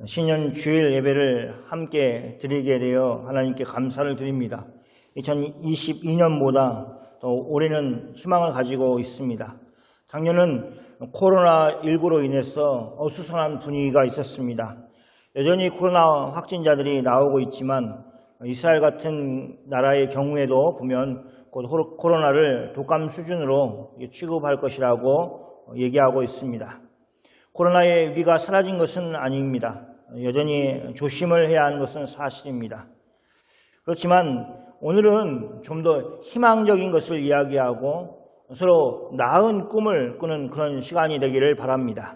신년 주일 예배를 함께 드리게 되어 하나님께 감사를 드립니다. 2022년보다 더 올해는 희망을 가지고 있습니다. 작년은 코로나19로 인해서 어수선한 분위기가 있었습니다. 여전히 코로나 확진자들이 나오고 있지만 이스라엘 같은 나라의 경우에도 보면 곧 코로나를 독감 수준으로 취급할 것이라고 얘기하고 있습니다. 코로나의 위기가 사라진 것은 아닙니다. 여전히 조심을 해야 하는 것은 사실입니다. 그렇지만 오늘은 좀 더 희망적인 것을 이야기하고 서로 나은 꿈을 꾸는 그런 시간이 되기를 바랍니다.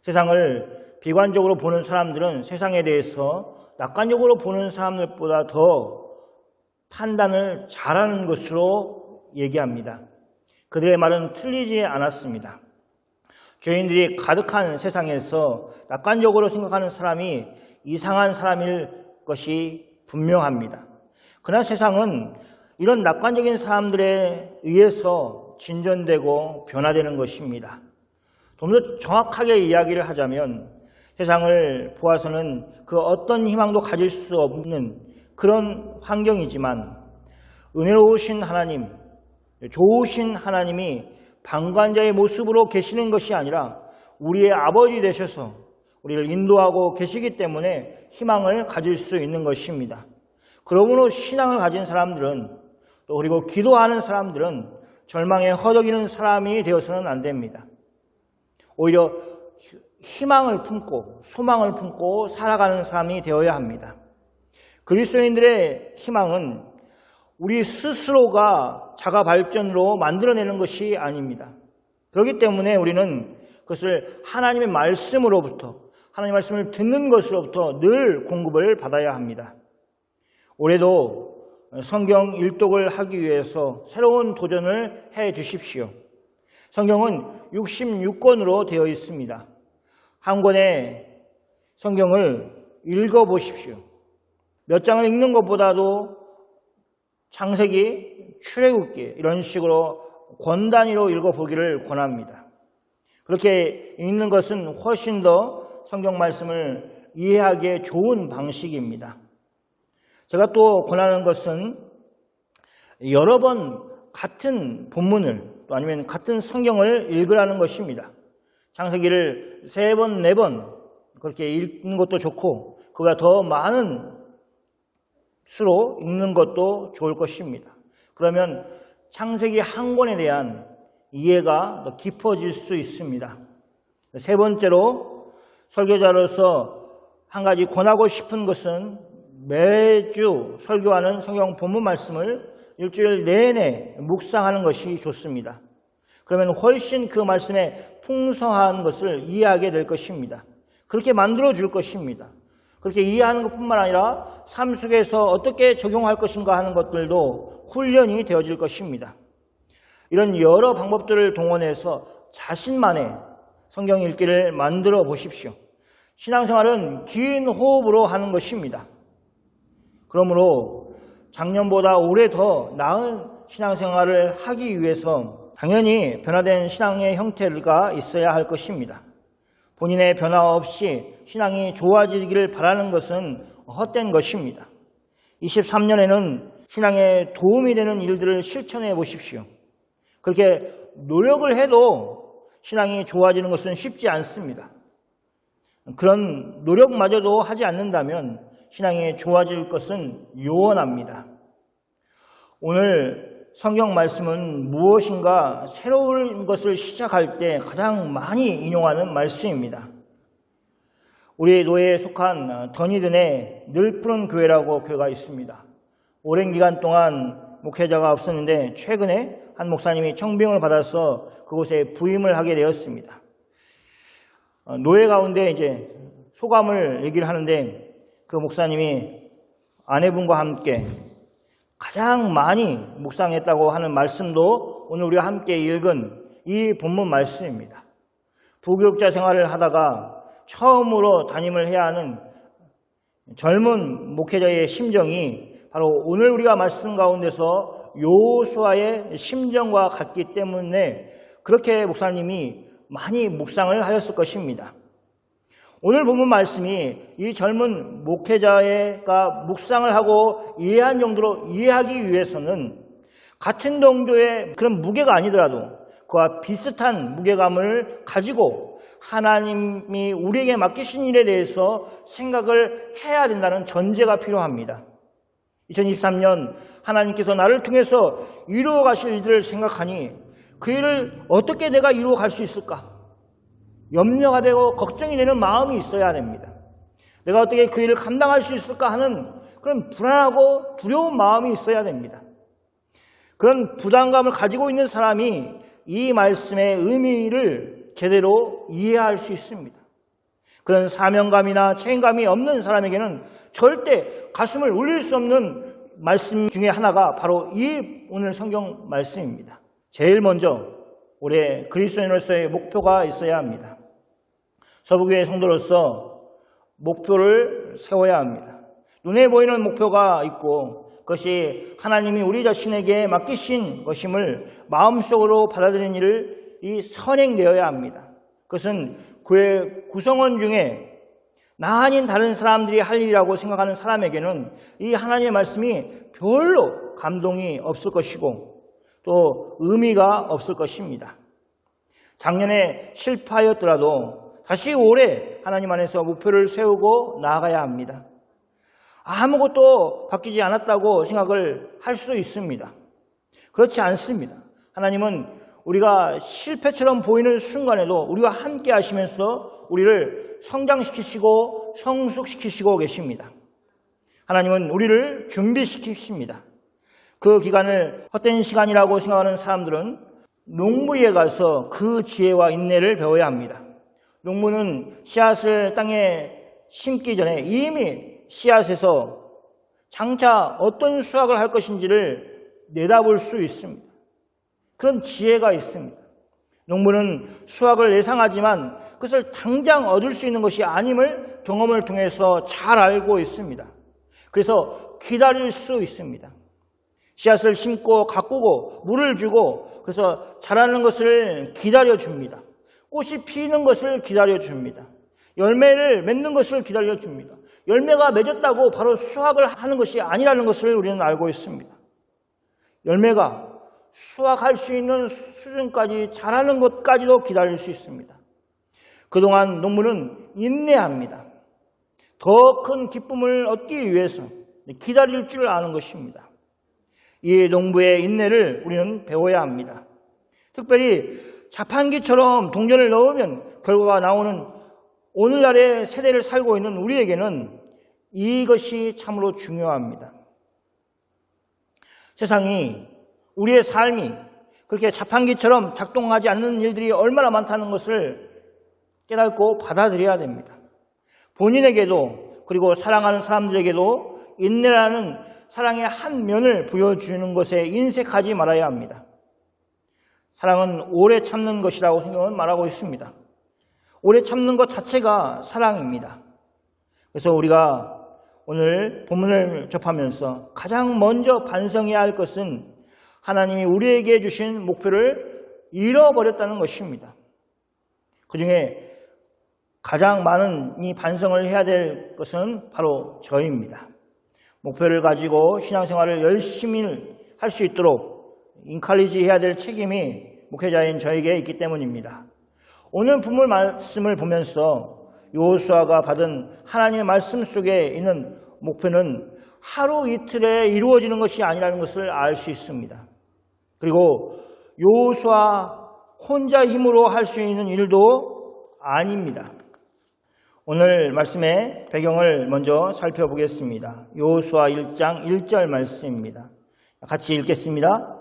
세상을 비관적으로 보는 사람들은 세상에 대해서 낙관적으로 보는 사람들보다 더 판단을 잘하는 것으로 얘기합니다. 그들의 말은 틀리지 않았습니다. 죄인들이 가득한 세상에서 낙관적으로 생각하는 사람이 이상한 사람일 것이 분명합니다. 그러나 세상은 이런 낙관적인 사람들에 의해서 진전되고 변화되는 것입니다. 좀 더 정확하게 이야기를 하자면 세상을 보아서는 그 어떤 희망도 가질 수 없는 그런 환경이지만 은혜로우신 하나님, 좋으신 하나님이 방관자의 모습으로 계시는 것이 아니라 우리의 아버지 되셔서 우리를 인도하고 계시기 때문에 희망을 가질 수 있는 것입니다. 그러므로 신앙을 가진 사람들은 또 그리고 기도하는 사람들은 절망에 허덕이는 사람이 되어서는 안 됩니다. 오히려 희망을 품고 소망을 품고 살아가는 사람이 되어야 합니다. 그리스도인들의 희망은 우리 스스로가 자가 발전으로 만들어내는 것이 아닙니다. 그렇기 때문에 우리는 그것을 하나님의 말씀으로부터 하나님의 말씀을 듣는 것으로부터 늘 공급을 받아야 합니다. 올해도 성경 일독을 하기 위해서 새로운 도전을 해 주십시오. 성경은 66권으로 되어 있습니다. 한 권의 성경을 읽어보십시오. 몇 장을 읽는 것보다도 창세기, 출애굽기 이런 식으로 권 단위로 읽어보기를 권합니다. 그렇게 읽는 것은 훨씬 더 성경 말씀을 이해하기에 좋은 방식입니다. 제가 또 권하는 것은 여러 번 같은 본문을 또 아니면 같은 성경을 읽으라는 것입니다. 창세기를 3번, 4번 그렇게 읽는 것도 좋고 그보다 더 많은 수로 읽는 것도 좋을 것입니다. 그러면 창세기 한 권에 대한 이해가 더 깊어질 수 있습니다. 세 번째로 설교자로서 한 가지 권하고 싶은 것은 매주 설교하는 성경 본문 말씀을 일주일 내내 묵상하는 것이 좋습니다. 그러면 훨씬 그 말씀의 풍성한 것을 이해하게 될 것입니다. 그렇게 만들어 줄 것입니다. 그렇게 이해하는 것뿐만 아니라 삶 속에서 어떻게 적용할 것인가 하는 것들도 훈련이 되어질 것입니다. 이런 여러 방법들을 동원해서 자신만의 성경 읽기를 만들어 보십시오. 신앙생활은 긴 호흡으로 하는 것입니다. 그러므로 작년보다 올해 더 나은 신앙생활을 하기 위해서 당연히 변화된 신앙의 형태가 있어야 할 것입니다. 본인의 변화 없이 신앙이 좋아지기를 바라는 것은 헛된 것입니다. 23년에는 신앙에 도움이 되는 일들을 실천해 보십시오. 그렇게 노력을 해도 신앙이 좋아지는 것은 쉽지 않습니다. 그런 노력마저도 하지 않는다면 신앙이 좋아질 것은 요원합니다. 오늘 성경 말씀은 무엇인가 새로운 것을 시작할 때 가장 많이 인용하는 말씀입니다. 우리 노예에 속한 더니든의 늘 푸른 교회라고 교회가 있습니다. 오랜 기간 동안 목회자가 없었는데 최근에 한 목사님이 청빙을 받아서 그곳에 부임을 하게 되었습니다. 노예 가운데 이제 소감을 얘기를 하는데 그 목사님이 아내분과 함께 가장 많이 묵상했다고 하는 말씀도 오늘 우리가 함께 읽은 이 본문 말씀입니다. 부교육자 생활을 하다가 처음으로 담임을 해야 하는 젊은 목회자의 심정이 바로 오늘 우리가 말씀 가운데서 여호수아의 심정과 같기 때문에 그렇게 목사님이 많이 묵상을 하였을 것입니다. 오늘 본문 말씀이 이 젊은 목회자가 묵상을 하고 이해한 정도로 이해하기 위해서는 같은 정도의 그런 무게가 아니더라도 그와 비슷한 무게감을 가지고 하나님이 우리에게 맡기신 일에 대해서 생각을 해야 된다는 전제가 필요합니다. 2023년 하나님께서 나를 통해서 이루어 가실 일들을 생각하니 그 일을 어떻게 내가 이루어 갈 수 있을까? 염려가 되고 걱정이 되는 마음이 있어야 됩니다. 내가 어떻게 그 일을 감당할 수 있을까 하는 그런 불안하고 두려운 마음이 있어야 됩니다. 그런 부담감을 가지고 있는 사람이 이 말씀의 의미를 제대로 이해할 수 있습니다. 그런 사명감이나 책임감이 없는 사람에게는 절대 가슴을 울릴 수 없는 말씀 중에 하나가 바로 이 오늘 성경 말씀입니다. 제일 먼저 올해 그리스도인으로서의 목표가 있어야 합니다. 서부교회 성도로서 목표를 세워야 합니다. 눈에 보이는 목표가 있고 그것이 하나님이 우리 자신에게 맡기신 것임을 마음속으로 받아들이는 일이 선행되어야 합니다. 그것은 교회 구성원 중에 나 아닌 다른 사람들이 할 일이라고 생각하는 사람에게는 이 하나님의 말씀이 별로 감동이 없을 것이고 또 의미가 없을 것입니다. 작년에 실패하였더라도 다시 올해 하나님 안에서 목표를 세우고 나아가야 합니다. 아무것도 바뀌지 않았다고 생각을 할 수 있습니다. 그렇지 않습니다. 하나님은 우리가 실패처럼 보이는 순간에도 우리와 함께 하시면서 우리를 성장시키시고 성숙시키시고 계십니다. 하나님은 우리를 준비시키십니다. 그 기간을 헛된 시간이라고 생각하는 사람들은 농부에 가서 그 지혜와 인내를 배워야 합니다. 농부는 씨앗을 땅에 심기 전에 이미 씨앗에서 장차 어떤 수확을 할 것인지를 내다볼 수 있습니다. 그런 지혜가 있습니다. 농부는 수확을 예상하지만 그것을 당장 얻을 수 있는 것이 아님을 경험을 통해서 잘 알고 있습니다. 그래서 기다릴 수 있습니다. 씨앗을 심고 가꾸고 물을 주고 그래서 자라는 것을 기다려줍니다. 꽃이 피는 것을 기다려줍니다. 열매를 맺는 것을 기다려줍니다. 열매가 맺었다고 바로 수확을 하는 것이 아니라는 것을 우리는 알고 있습니다. 열매가 수확할 수 있는 수준까지 자라는 것까지도 기다릴 수 있습니다. 그동안 농부는 인내합니다. 더 큰 기쁨을 얻기 위해서 기다릴 줄 아는 것입니다. 이 농부의 인내를 우리는 배워야 합니다. 특별히 자판기처럼 동전을 넣으면 결과가 나오는 오늘날의 세대를 살고 있는 우리에게는 이것이 참으로 중요합니다. 세상이 우리의 삶이 그렇게 자판기처럼 작동하지 않는 일들이 얼마나 많다는 것을 깨닫고 받아들여야 됩니다. 본인에게도 그리고 사랑하는 사람들에게도 인내라는 사랑의 한 면을 보여주는 것에 인색하지 말아야 합니다. 사랑은 오래 참는 것이라고 성경은 말하고 있습니다. 오래 참는 것 자체가 사랑입니다. 그래서 우리가 오늘 본문을 접하면서 가장 먼저 반성해야 할 것은 하나님이 우리에게 주신 목표를 잃어버렸다는 것입니다. 그중에 가장 많은 이 반성을 해야 될 것은 바로 저입니다. 목표를 가지고 신앙생활을 열심히 할 수 있도록 인칼리지 해야 될 책임이 목회자인 저에게 있기 때문입니다. 오늘 본문 말씀을 보면서 여호수아가 받은 하나님의 말씀 속에 있는 목표는 하루 이틀에 이루어지는 것이 아니라는 것을 알 수 있습니다. 그리고 여호수아 혼자 힘으로 할 수 있는 일도 아닙니다. 오늘 말씀의 배경을 먼저 살펴보겠습니다. 여호수아 1장 1절 말씀입니다. 같이 읽겠습니다.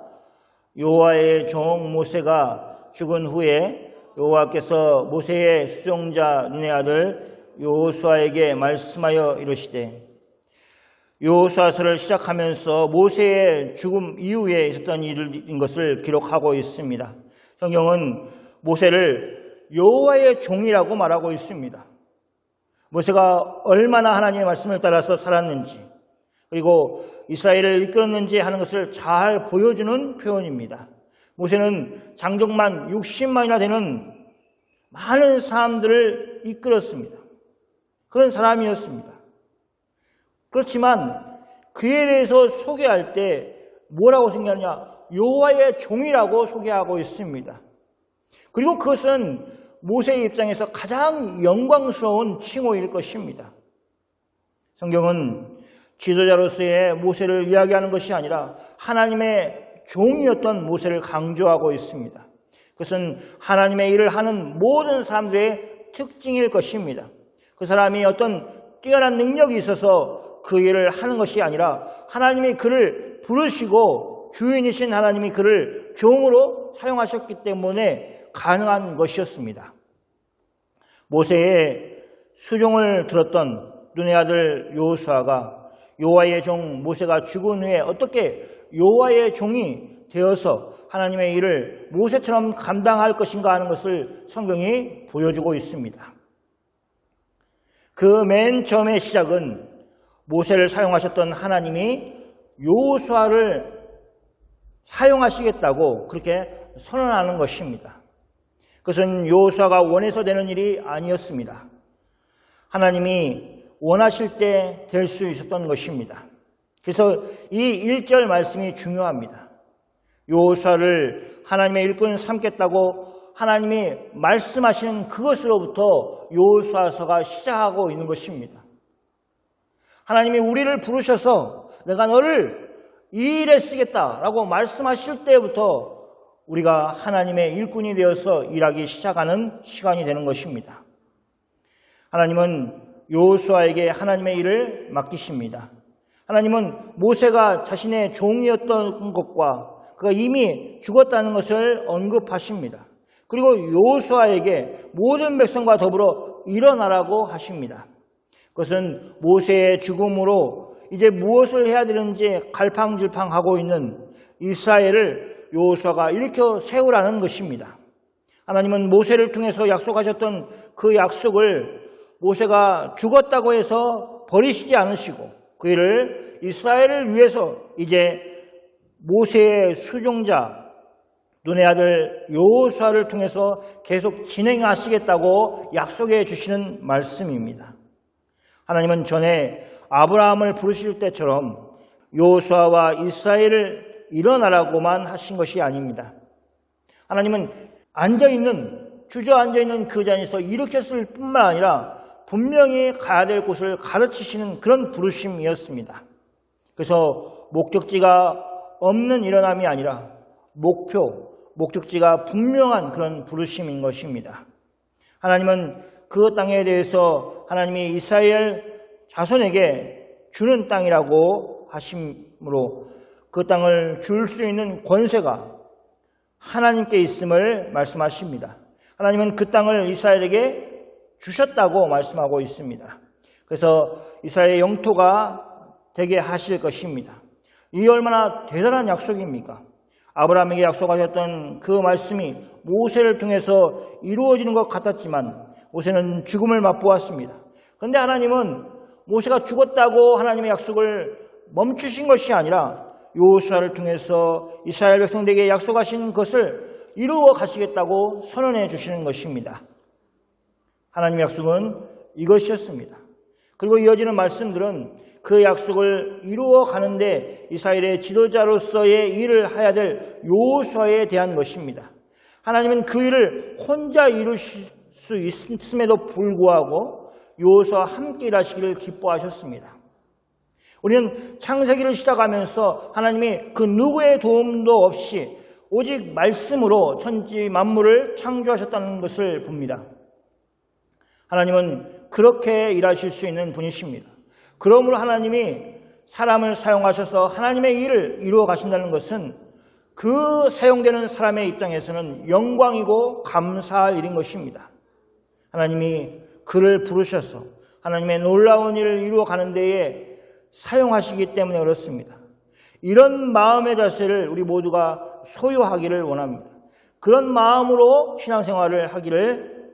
여호와의 종 모세가 죽은 후에 여호와께서 모세의 수종자 눈의 아들 여호수아에게 말씀하여 이르시되, 여호수아서를 시작하면서 모세의 죽음 이후에 있었던 일인 것을 기록하고 있습니다. 성경은 모세를 여호와의 종이라고 말하고 있습니다. 모세가 얼마나 하나님의 말씀을 따라서 살았는지 그리고 이스라엘을 이끌었는지 하는 것을 잘 보여주는 표현입니다. 모세는 장족만 60만이나 되는 많은 사람들을 이끌었습니다. 그런 사람이었습니다. 그렇지만 그에 대해서 소개할 때 뭐라고 생각하느냐? 여호와의 종이라고 소개하고 있습니다. 그리고 그것은 모세의 입장에서 가장 영광스러운 칭호일 것입니다. 성경은 지도자로서의 모세를 이야기하는 것이 아니라 하나님의 종이었던 모세를 강조하고 있습니다. 그것은 하나님의 일을 하는 모든 사람들의 특징일 것입니다. 그 사람이 어떤 뛰어난 능력이 있어서 그 일을 하는 것이 아니라 하나님이 그를 부르시고 주인이신 하나님이 그를 종으로 사용하셨기 때문에 가능한 것이었습니다. 모세의 수종을 들었던 눈의 아들 여호수아가 여호와의 종 모세가 죽은 후에 어떻게 여호와의 종이 되어서 하나님의 일을 모세처럼 감당할 것인가 하는 것을 성경이 보여주고 있습니다. 그 맨 처음의 시작은 모세를 사용하셨던 하나님이 여호수아를 사용하시겠다고 그렇게 선언하는 것입니다. 그것은 여호수아가 원해서 되는 일이 아니었습니다. 하나님이 원하실 때 될 수 있었던 것입니다. 그래서 이 1절 말씀이 중요합니다. 여호수아를 하나님의 일꾼 삼겠다고 하나님이 말씀하시는 그것으로부터 여호수아서가 시작하고 있는 것입니다. 하나님이 우리를 부르셔서 내가 너를 이 일에 쓰겠다라고 말씀하실 때부터 우리가 하나님의 일꾼이 되어서 일하기 시작하는 시간이 되는 것입니다. 하나님은 여호수아에게 하나님의 일을 맡기십니다. 하나님은 모세가 자신의 종이었던 것과 그가 이미 죽었다는 것을 언급하십니다. 그리고 여호수아에게 모든 백성과 더불어 일어나라고 하십니다. 그것은 모세의 죽음으로 이제 무엇을 해야 되는지 갈팡질팡하고 있는 이스라엘을 여호수아가 일으켜 세우라는 것입니다. 하나님은 모세를 통해서 약속하셨던 그 약속을 모세가 죽었다고 해서 버리시지 않으시고 그 일을 이스라엘을 위해서 이제 모세의 수종자 눈의 아들 여호수아를 통해서 계속 진행하시겠다고 약속해 주시는 말씀입니다. 하나님은 전에 아브라함을 부르실 때처럼 여호수아와 이스라엘을 일어나라고만 하신 것이 아닙니다. 하나님은 주저앉아있는 그 자리에서 일으켰을 뿐만 아니라 분명히 가야 될 곳을 가르치시는 그런 부르심이었습니다. 그래서 목적지가 없는 일어남이 아니라 목적지가 분명한 그런 부르심인 것입니다. 하나님은 그 땅에 대해서 하나님이 이스라엘 자손에게 주는 땅이라고 하심으로 그 땅을 줄 수 있는 권세가 하나님께 있음을 말씀하십니다. 하나님은 그 땅을 이스라엘에게 주셨다고 말씀하고 있습니다. 그래서 이스라엘의 영토가 되게 하실 것입니다. 이 얼마나 대단한 약속입니까? 아브라함에게 약속하셨던 그 말씀이 모세를 통해서 이루어지는 것 같았지만 모세는 죽음을 맛보았습니다. 그런데 하나님은 모세가 죽었다고 하나님의 약속을 멈추신 것이 아니라 여호수아를 통해서 이스라엘 백성들에게 약속하신 것을 이루어 가시겠다고 선언해 주시는 것입니다. 하나님의 약속은 이것이었습니다. 그리고 이어지는 말씀들은 그 약속을 이루어 가는데 이스라엘의 지도자로서의 일을 해야 될 여호수아에 대한 것입니다. 하나님은 그 일을 혼자 이루실 수 있음에도 불구하고 여호수아와 함께 일하시기를 기뻐하셨습니다. 우리는 창세기를 시작하면서 하나님이 그 누구의 도움도 없이 오직 말씀으로 천지 만물을 창조하셨다는 것을 봅니다. 하나님은 그렇게 일하실 수 있는 분이십니다. 그러므로 하나님이 사람을 사용하셔서 하나님의 일을 이루어 가신다는 것은 그 사용되는 사람의 입장에서는 영광이고 감사할 일인 것입니다. 하나님이 그를 부르셔서 하나님의 놀라운 일을 이루어 가는 데에 사용하시기 때문에 그렇습니다. 이런 마음의 자세를 우리 모두가 소유하기를 원합니다. 그런 마음으로 신앙생활을 하기를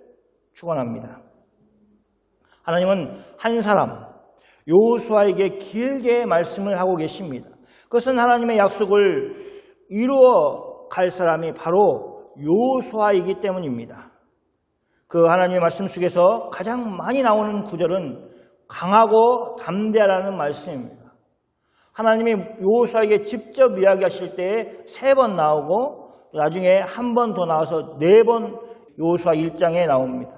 축원합니다. 하나님은 한 사람 여호수아에게 길게 말씀을 하고 계십니다. 그것은 하나님의 약속을 이루어 갈 사람이 바로 여호수아이기 때문입니다. 그 하나님의 말씀 속에서 가장 많이 나오는 구절은 강하고 담대하라는 말씀입니다. 하나님이 여호수아에게 직접 이야기하실 때 3번 나오고 나중에 한 번 더 나와서 4번 여호수아 1장에 나옵니다.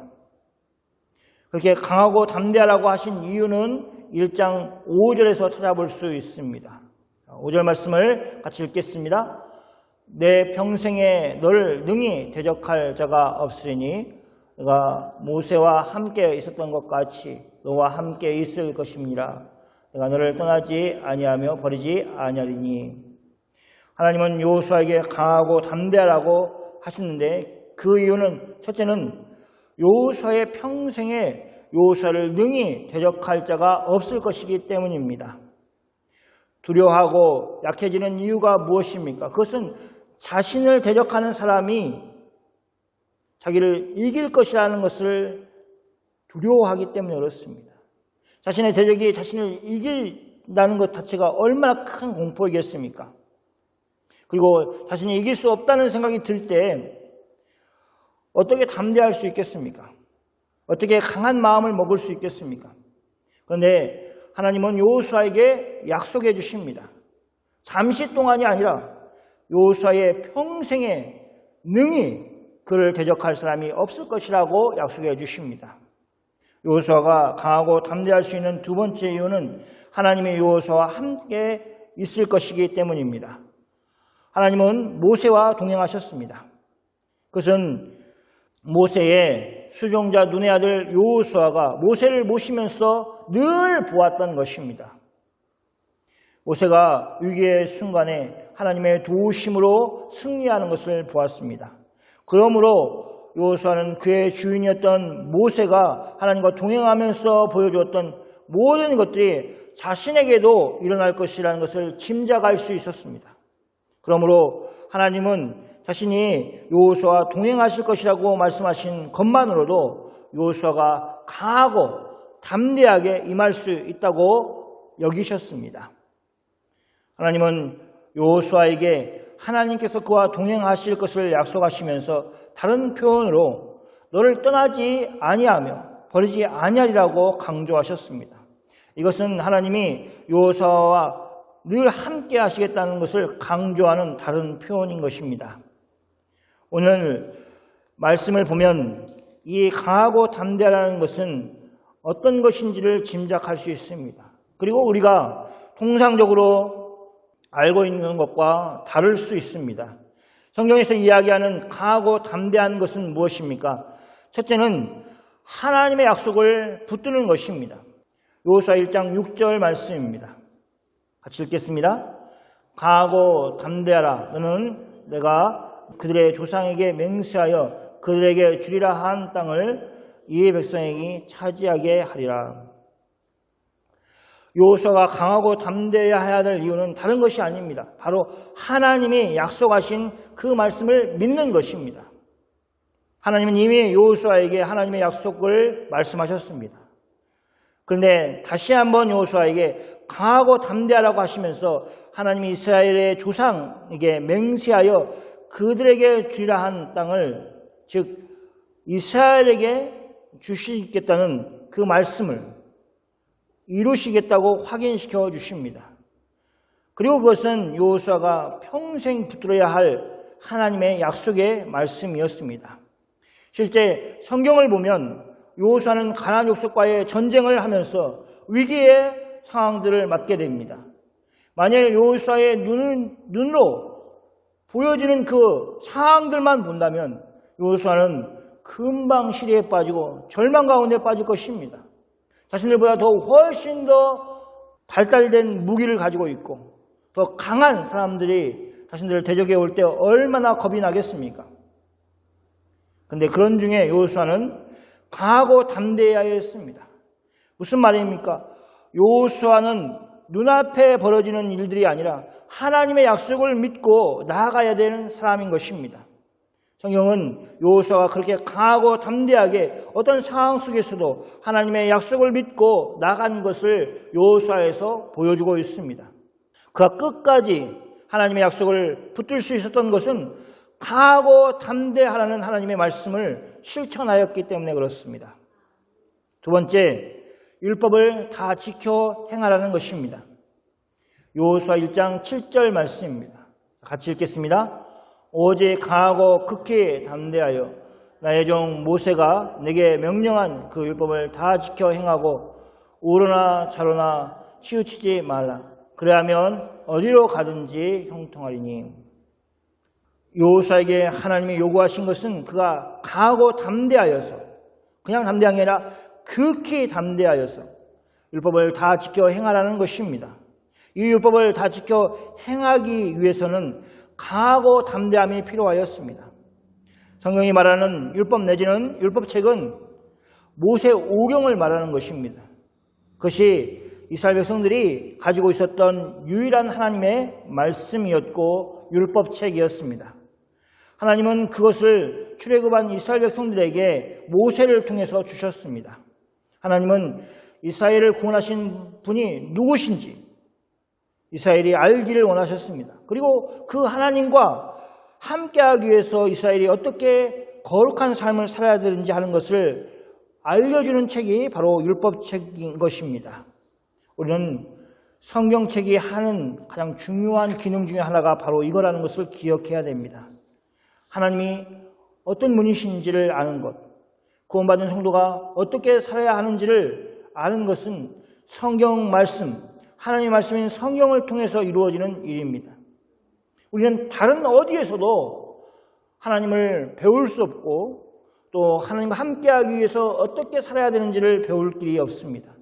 그렇게 강하고 담대하라고 하신 이유는 1장 5절에서 찾아볼 수 있습니다. 5절 말씀을 같이 읽겠습니다. 내 평생에 너를 능히 대적할 자가 없으리니 내가 모세와 함께 있었던 것 같이 너와 함께 있을 것입니다. 내가 너를 떠나지 아니하며 버리지 아니하리니. 하나님은 여호수아에게 강하고 담대하라고 하셨는데 그 이유는 첫째는 여호수아의 평생에 여호수아를 능히 대적할 자가 없을 것이기 때문입니다. 두려워하고 약해지는 이유가 무엇입니까? 그것은 자신을 대적하는 사람이 자기를 이길 것이라는 것을 두려워하기 때문에 그렇습니다. 자신의 대적이 자신을 이긴다는 것 자체가 얼마나 큰 공포이겠습니까? 그리고 자신이 이길 수 없다는 생각이 들 때 어떻게 담대할 수 있겠습니까? 어떻게 강한 마음을 먹을 수 있겠습니까? 그런데 하나님은 여호수아에게 약속해 주십니다. 잠시 동안이 아니라 여호수아의 평생에 능히 그를 대적할 사람이 없을 것이라고 약속해 주십니다. 여호수아가 강하고 담대할 수 있는 두 번째 이유는 하나님의 여호수아와 함께 있을 것이기 때문입니다. 하나님은 모세와 동행하셨습니다. 그것은 모세의 수종자 눈의 아들 여호수아가 모세를 모시면서 늘 보았던 것입니다. 모세가 위기의 순간에 하나님의 도우심으로 승리하는 것을 보았습니다. 그러므로 여호수아는 그의 주인이었던 모세가 하나님과 동행하면서 보여주었던 모든 것들이 자신에게도 일어날 것이라는 것을 짐작할 수 있었습니다. 그러므로 하나님은 자신이 여호수아와 동행하실 것이라고 말씀하신 것만으로도 여호수아가 강하고 담대하게 임할 수 있다고 여기셨습니다. 하나님은 여호수아에게 하나님께서 그와 동행하실 것을 약속하시면서 다른 표현으로 너를 떠나지 아니하며 버리지 아니하리라고 강조하셨습니다. 이것은 하나님이 여호수아와 늘 함께 하시겠다는 것을 강조하는 다른 표현인 것입니다. 오늘 말씀을 보면 이 강하고 담대하라는 것은 어떤 것인지를 짐작할 수 있습니다. 그리고 우리가 통상적으로 알고 있는 것과 다를 수 있습니다. 성경에서 이야기하는 강하고 담대한 것은 무엇입니까? 첫째는 하나님의 약속을 붙드는 것입니다. 여호수아 1장 6절 말씀입니다. 같이 읽겠습니다. 강하고 담대하라. 너는 내가 그들의 조상에게 맹세하여 그들에게 주리라 한 땅을 이의 백성에게 차지하게 하리라. 여호수아가 강하고 담대해야 될 이유는 다른 것이 아닙니다. 바로 하나님이 약속하신 그 말씀을 믿는 것입니다. 하나님은 이미 여호수아에게 하나님의 약속을 말씀하셨습니다. 그런데 다시 한번 여호수아에게 강하고 담대하라고 하시면서 하나님이 이스라엘의 조상에게 맹세하여 그들에게 주리라 한 땅을, 즉 이스라엘에게 주시겠다는 그 말씀을 이루시겠다고 확인시켜 주십니다. 그리고 그것은 여호수아가 평생 붙들어야 할 하나님의 약속의 말씀이었습니다. 실제 성경을 보면 여호수아는 가나안 족속과의 전쟁을 하면서 위기의 상황들을 맞게 됩니다. 만약 여호수아의 눈으로 보여지는 그 상황들만 본다면 여호수아는 금방 시리에 빠지고 절망 가운데 빠질 것입니다. 자신들보다 더 훨씬 더 발달된 무기를 가지고 있고 더 강한 사람들이 자신들을 대적해 올 때 얼마나 겁이 나겠습니까? 그런데 그런 중에 여호수아는 강하고 담대해야 했습니다. 무슨 말입니까? 여호수아는 눈앞에 벌어지는 일들이 아니라 하나님의 약속을 믿고 나아가야 되는 사람인 것입니다. 성경은 여호수아가 그렇게 강하고 담대하게 어떤 상황 속에서도 하나님의 약속을 믿고 나간 것을 여호수아에서 보여주고 있습니다. 그가 끝까지 하나님의 약속을 붙들 수 있었던 것은 강하고 담대하라는 하나님의 말씀을 실천하였기 때문에 그렇습니다. 두 번째, 율법을 다 지켜 행하라는 것입니다. 여호수아 1장 7절 말씀입니다. 같이 읽겠습니다. 오직 강하고 극히 담대하여 나의 종 모세가 내게 명령한 그 율법을 다 지켜 행하고 우로나 좌로나 치우치지 말라. 그래야면 어디로 가든지 형통하리니. 여호수아에게 하나님이 요구하신 것은 그가 강하고 담대하여서, 그냥 담대한 게 아니라 극히 담대하여서 율법을 다 지켜 행하라는 것입니다. 이 율법을 다 지켜 행하기 위해서는 강하고 담대함이 필요하였습니다. 성경이 말하는 율법 내지는 율법책은 모세 오경을 말하는 것입니다. 그것이 이스라엘 백성들이 가지고 있었던 유일한 하나님의 말씀이었고 율법책이었습니다. 하나님은 그것을 출애굽한 이스라엘 백성들에게 모세를 통해서 주셨습니다. 하나님은 이스라엘을 구원하신 분이 누구신지 이스라엘이 알기를 원하셨습니다. 그리고 그 하나님과 함께하기 위해서 이스라엘이 어떻게 거룩한 삶을 살아야 되는지 하는 것을 알려주는 책이 바로 율법책인 것입니다. 우리는 성경책이 하는 가장 중요한 기능 중에 하나가 바로 이거라는 것을 기억해야 됩니다. 하나님이 어떤 분이신지를 아는 것, 구원받은 성도가 어떻게 살아야 하는지를 아는 것은 성경 말씀, 하나님의 말씀인 성경을 통해서 이루어지는 일입니다. 우리는 다른 어디에서도 하나님을 배울 수 없고 또 하나님과 함께하기 위해서 어떻게 살아야 되는지를 배울 길이 없습니다.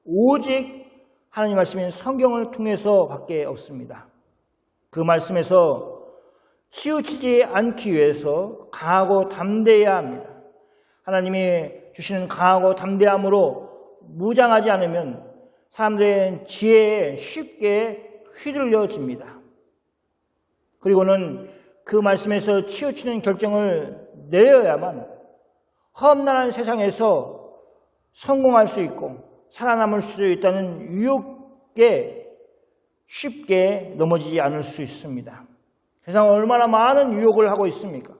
오직 하나님 말씀인 성경을 통해서밖에 없습니다. 그 말씀에서 치우치지 않기 위해서 강하고 담대해야 합니다. 하나님이 주시는 강하고 담대함으로 무장하지 않으면 사람들의 지혜에 쉽게 휘둘려집니다. 그리고는 그 말씀에서 치우치는 결정을 내려야만 험난한 세상에서 성공할 수 있고 살아남을 수 있다는 유혹에 쉽게 넘어지지 않을 수 있습니다. 세상은 얼마나 많은 유혹을 하고 있습니까?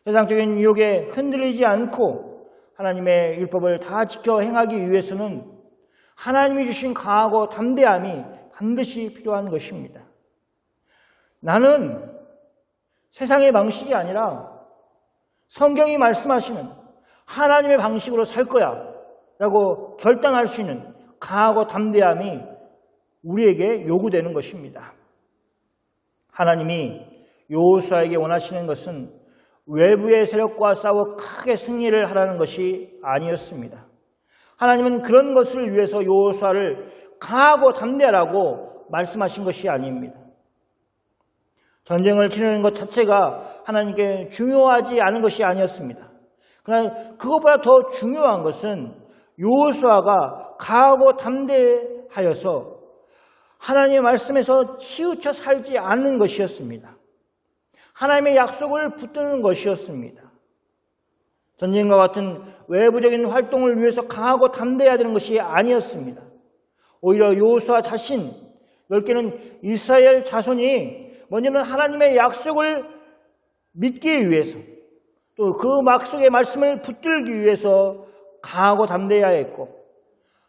세상적인 유혹에 흔들리지 않고 하나님의 율법을 다 지켜 행하기 위해서는 하나님이 주신 강하고 담대함이 반드시 필요한 것입니다. 나는 세상의 방식이 아니라 성경이 말씀하시는 하나님의 방식으로 살 거야 라고 결단할 수 있는 강하고 담대함이 우리에게 요구되는 것입니다. 하나님이 여호수아에게 원하시는 것은 외부의 세력과 싸워 크게 승리를 하라는 것이 아니었습니다. 하나님은 그런 것을 위해서 여호수아를 강하고 담대하라고 말씀하신 것이 아닙니다. 전쟁을 치르는 것 자체가 하나님께 중요하지 않은 것이 아니었습니다. 그러나 그것보다 더 중요한 것은 여호수아가 강하고 담대하여서 하나님의 말씀에서 치우쳐 살지 않는 것이었습니다. 하나님의 약속을 붙드는 것이었습니다. 전쟁과 같은 외부적인 활동을 위해서 강하고 담대해야 되는 것이 아니었습니다. 오히려 여호수아 자신, 10개는 이스라엘 자손이 먼저는 하나님의 약속을 믿기 위해서 또 그 약속의 말씀을 붙들기 위해서 강하고 담대해야 했고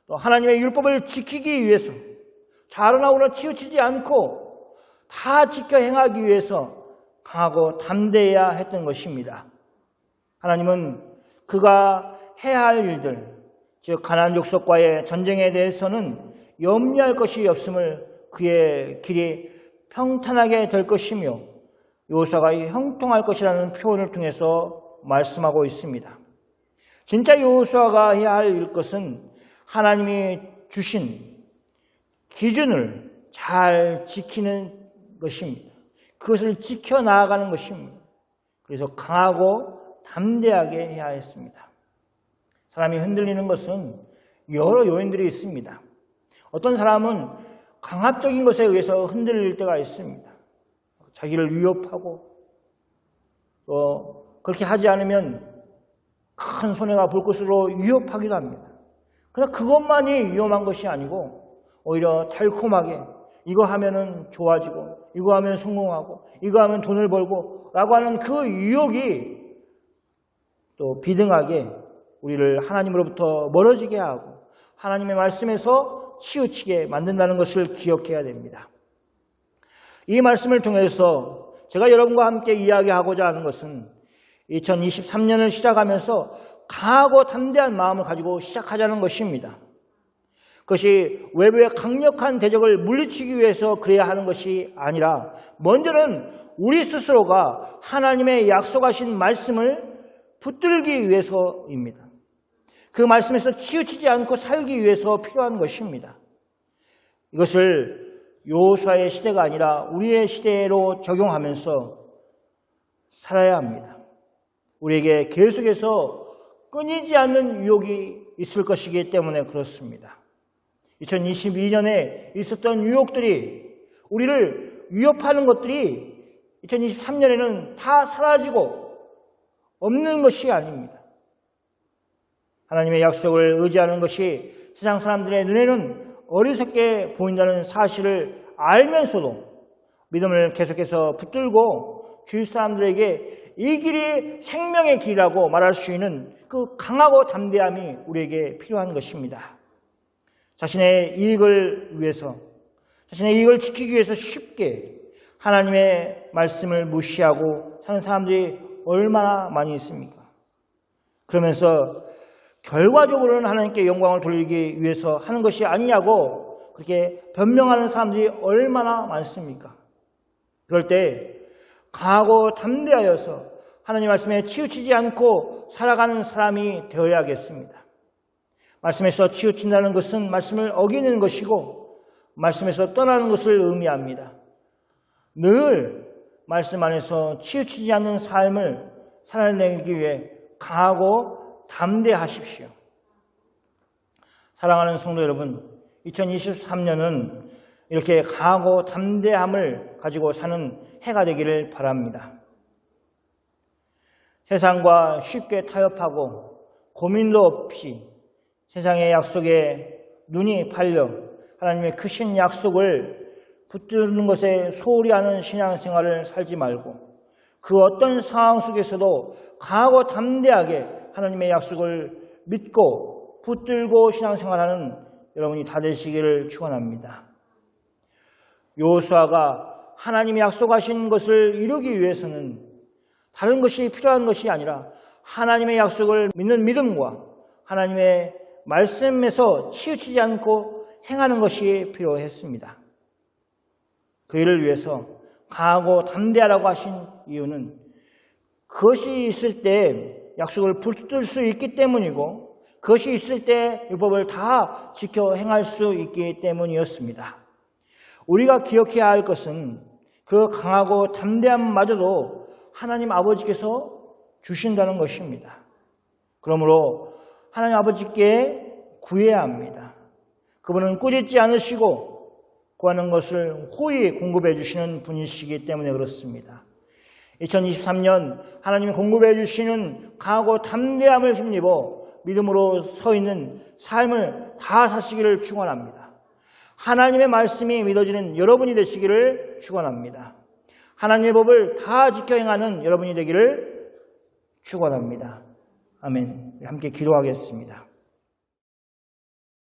또 하나님의 율법을 지키기 위해서 좌로나 우로나 치우치지 않고 다 지켜 행하기 위해서 강하고 담대해야 했던 것입니다. 하나님은 그가 해야 할 일들, 즉 가나안 족속과의 전쟁에 대해서는 염려할 것이 없음을 그의 길이 평탄하게 될 것이며 여호수아가 형통할 것이라는 표현을 통해서 말씀하고 있습니다. 진짜 여호수아가 해야 할 것은 하나님이 주신 기준을 잘 지키는 것입니다. 그것을 지켜나가는 것입니다. 그래서 강하고 담대하게 해야 했습니다. 사람이 흔들리는 것은 여러 요인들이 있습니다. 어떤 사람은 강압적인 것에 의해서 흔들릴 때가 있습니다. 자기를 위협하고 또 그렇게 하지 않으면 큰 손해가 볼 것으로 위협하기도 합니다. 그러나 그것만이 위험한 것이 아니고 오히려 달콤하게 이거 하면은 좋아지고, 이거 하면 성공하고, 이거 하면 돈을 벌고 라고 하는 그 유혹이 또 비등하게 우리를 하나님으로부터 멀어지게 하고 하나님의 말씀에서 치우치게 만든다는 것을 기억해야 됩니다. 이 말씀을 통해서 제가 여러분과 함께 이야기하고자 하는 것은 2023년을 시작하면서 강하고 담대한 마음을 가지고 시작하자는 것입니다. 그것이 외부의 강력한 대적을 물리치기 위해서 그래야 하는 것이 아니라 먼저는 우리 스스로가 하나님의 약속하신 말씀을 붙들기 위해서입니다. 그 말씀에서 치우치지 않고 살기 위해서 필요한 것입니다. 이것을 여호수아의 시대가 아니라 우리의 시대로 적용하면서 살아야 합니다. 우리에게 계속해서 끊이지 않는 유혹이 있을 것이기 때문에 그렇습니다. 2022년에 있었던 유혹들이 우리를 위협하는 것들이 2023년에는 다 사라지고 없는 것이 아닙니다. 하나님의 약속을 의지하는 것이 세상 사람들의 눈에는 어리석게 보인다는 사실을 알면서도 믿음을 계속해서 붙들고 주위 사람들에게 이 길이 생명의 길이라고 말할 수 있는 그 강하고 담대함이 우리에게 필요한 것입니다. 자신의 이익을 위해서, 자신의 이익을 지키기 위해서 쉽게 하나님의 말씀을 무시하고 사는 사람들이 얼마나 많이 있습니까? 그러면서 결과적으로는 하나님께 영광을 돌리기 위해서 하는 것이 아니냐고 그렇게 변명하는 사람들이 얼마나 많습니까? 그럴 때 강하고 담대하여서 하나님 말씀에 치우치지 않고 살아가는 사람이 되어야겠습니다. 말씀에서 치우친다는 것은 말씀을 어기는 것이고 말씀에서 떠나는 것을 의미합니다. 늘 말씀 안에서 치우치지 않는 삶을 살아내기 위해 강하고 담대하십시오. 사랑하는 성도 여러분, 2023년은 이렇게 강하고 담대함을 가지고 사는 해가 되기를 바랍니다. 세상과 쉽게 타협하고 고민도 없이 세상의 약속에 눈이 팔려 하나님의 크신 약속을 붙드는 것에 소홀히 하는 신앙생활을 살지 말고 그 어떤 상황 속에서도 강하고 담대하게 하나님의 약속을 믿고 붙들고 신앙생활하는 여러분이 다 되시기를 축원합니다. 여호수아가 하나님이 약속하신 것을 이루기 위해서는 다른 것이 필요한 것이 아니라 하나님의 약속을 믿는 믿음과 하나님의 말씀에서 치우치지 않고 행하는 것이 필요했습니다. 그 일을 위해서 강하고 담대하라고 하신 이유는 그것이 있을 때 약속을 붙들 수 있기 때문이고 그것이 있을 때 율법을 다 지켜 행할 수 있기 때문이었습니다. 우리가 기억해야 할 것은 그 강하고 담대함마저도 하나님 아버지께서 주신다는 것입니다. 그러므로 하나님 아버지께 구해야 합니다. 그분은 꾸짖지 않으시고 구하는 것을 호의 공급해 주시는 분이시기 때문에 그렇습니다. 2023년 하나님이 공급해 주시는 강하고 담대함을 힘입어 믿음으로 서 있는 삶을 다 사시기를 축원합니다. 하나님의 말씀이 믿어지는 여러분이 되시기를 축원합니다. 하나님의 법을 다 지켜 행하는 여러분이 되기를 축원합니다. 아멘. 함께 기도하겠습니다.